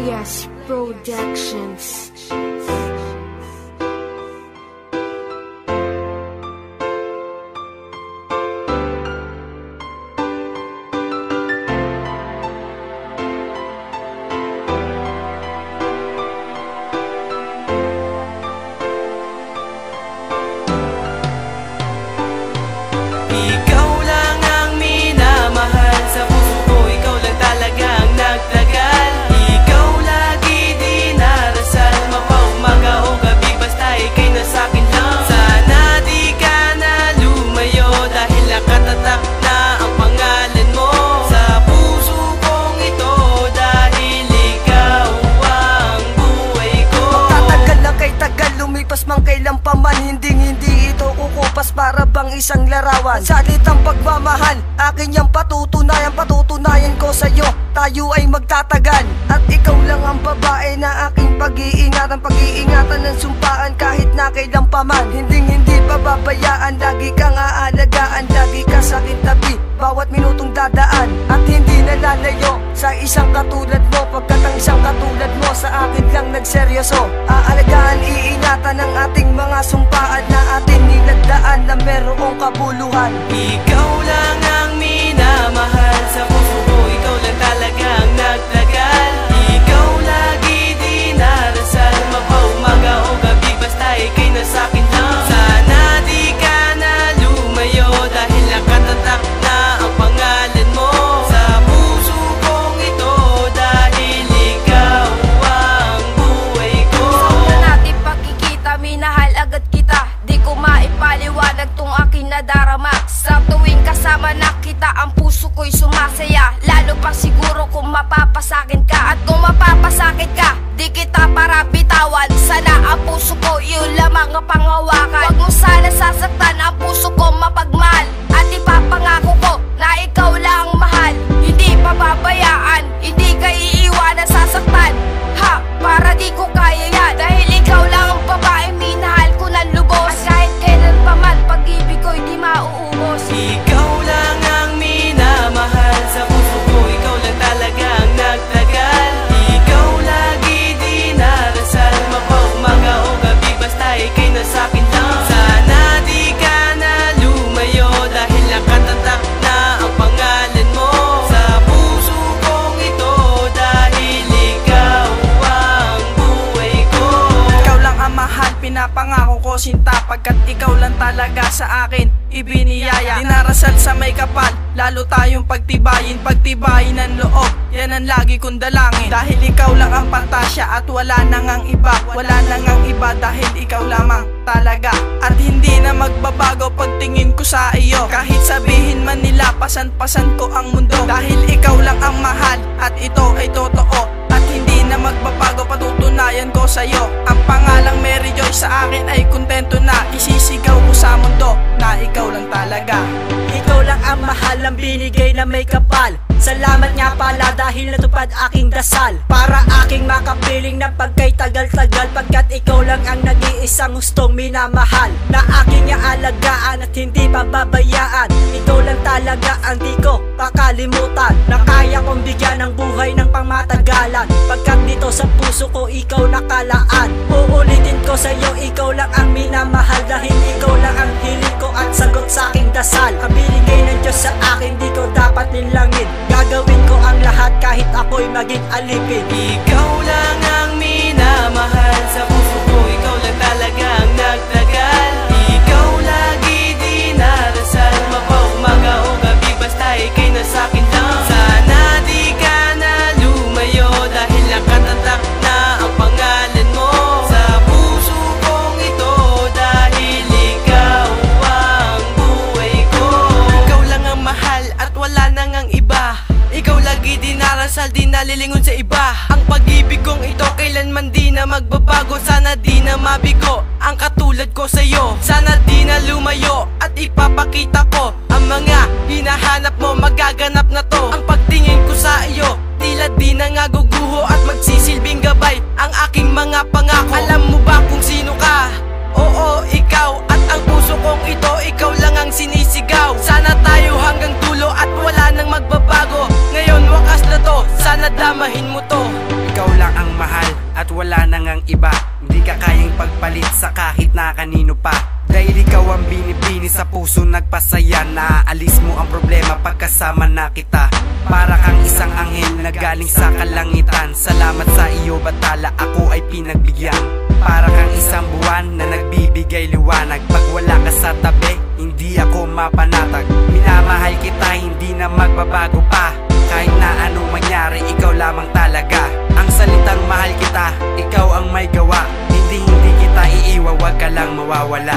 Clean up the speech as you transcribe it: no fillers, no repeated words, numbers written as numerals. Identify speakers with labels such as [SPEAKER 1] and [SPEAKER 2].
[SPEAKER 1] Alias Productions.
[SPEAKER 2] Mang kailan pa man, hindi ito kukupas para bang isang larawan. Salitang pagmamahal, akin yang patutunayan ko sa'yo, tayo ay magtatagal. At ikaw lang ang babae na aking pag-iingatan ng sumpaan kahit na kailan pa man. Hindi pababayaan, lagi kang aalagaan, lagi ka sa akin tabi bawat minutong dadaan. At hindi nalalayo sa isang katulad mo, pagkat ang isang katulad mo sa akin lang nagseryoso. Aalagaan, iingatan ang ating mga sumpaan na atin nilagdaan na merong kabuluhan.
[SPEAKER 3] Ikaw lang ang minamahal sa puso ko, ikaw lang talagang nagtagal. Ikaw lagi dinarasal, mapaumaga o gabi, basta ikay na sa'kin lang. Sana di ka na lumayo dahil nakatatak na ang pangalan mo sa puso kong ito, dahil ikaw ang buhay ko.
[SPEAKER 4] Sa natin pagkikita, minahal agad kita, di ko maipaliwanag tong aking nadarama. Sa tuwing kasama na kita, ang puso ko'y sumasaya, lalo pa siguro kung mapapasakit ka. At kung mapapasakit ka, di kita para bitawan. Sana ang puso ko yun lamang ang pangawakan. Huwag mo sana sasaktan ang puso ko mapagmahal. At ipapangako ko na ikaw lang mahal, hindi pababayaan, hindi ka iiwanan sasaktan. Ha, para di ko kaya yan, dahil ikaw lang ang babae minahal ko ng lubos. At kahit kailan pa man, pag-ibig ko'y di mauubos.
[SPEAKER 3] Ikaw lang ang minamahal sa puso ko, ikaw lang talagang nagtagal. Ikaw lagi dinarasal, mapaumaga o gabi, basta ikay na sa'kin lang. Sana di ka na lumayo dahil nakatatak na ang pangalan mo sa puso kong ito, dahil ikaw ang buhay ko.
[SPEAKER 2] Ikaw lang ang mahal, pinapangako ko sinta, pagkat ikaw lang talaga sa akin ibiniyaya. Dinarasal sa may kapal, lalo tayong pagtibayin ng loob, yan ang lagi kong dalangin. Dahil ikaw lang ang pantasya at wala nang ang iba, dahil ikaw lamang talaga. At hindi na magbabago pagtingin ko sa iyo, kahit sabihin man nila pasan-pasan ko ang mundo. Dahil ikaw lang ang mahal at ito ay totoo, at hindi na magbabago, patutunayan ko sa'yo. Ang pangalang Mary Joy sa akin ay kontento na, isisigaw ko sa mundo na ikaw lang talaga.
[SPEAKER 5] Ikaw lang ang mahal, ang binigay na may kapal. Salamat nga pala dahil natupad aking dasal, para aking makapiling na pagkay tagal-tagal, pagkat ikaw lang ang nag-iisang gustong minamahal, na aking aalagaan at hindi pababayaan. Ikaw lang talaga ang di ko kakalimutan, na kaya kong bigyan ng buhay ng pangmatagalan, pagkat dito sa puso ko ikaw nakalaan. Uulitin ko sa'yo, ikaw lang ang minamahal, dahil ikaw lang ang hiling ko at sagot sa aking dasal. Ang binigay ng Diyos sa akin, di ko dapat nilangin, gagawin ko ang lahat kahit ako'y maging alipin.
[SPEAKER 3] Ikaw lang ang minamahal sa puso ko, ikaw lang talagang nagtagal. Ikaw lagi dinarasal, mapaumaga o gabi, basta ikay na sa'kin lang. Sana di ka na lumayo dahil nakatatak na ang pangalan mo sa puso kong ito, dahil ikaw ang buhay ko. Ikaw lang ang mahal at wala nang ang iba, ikaw lagi dinarasal, di nalilingon sa iba. Ang pag-ibig kong ito kailanman di na magbabago, sana di na mabigo ang katulad ko sa'yo. Sana di na lumayo at ipapakita ko ang mga hinahanap mo, magaganap na to. Ang pagtingin ko sa iyo, tila di na nga guguho at magsisilbing gabay ang aking mga pangako. Alam mo ba kung sino ka? Oo, ikaw, at ang puso kong ito, ikaw lang ang sinisigaw. Sana tayo hanggang dulo at wala nang magbabago. Ngayon wakas na to, sana damahin mo to.
[SPEAKER 2] Ikaw lang
[SPEAKER 6] wala na ngang iba. Hindi ka kayang pagpalit sa kahit na kanino pa. Dahil ikaw ang binibini sa puso nagpasaya. Naaalis mo ang problema pagkasama na kita. Para kang isang anghel na galing sa kalangitan. Salamat sa iyo batala, ako ay pinagbigyan. Para kang isang buwan na nagbibigay liwanag. Pag wala ka sa tabi, hindi ako mapanatag. Minamahal kita, hindi na magbabago pa. Kahit na anong mangyari, ikaw lamang talaga. Ang salitang mahal kita, ikaw ang may gawa. Hindi kita iiwan, wag ka lang mawawala.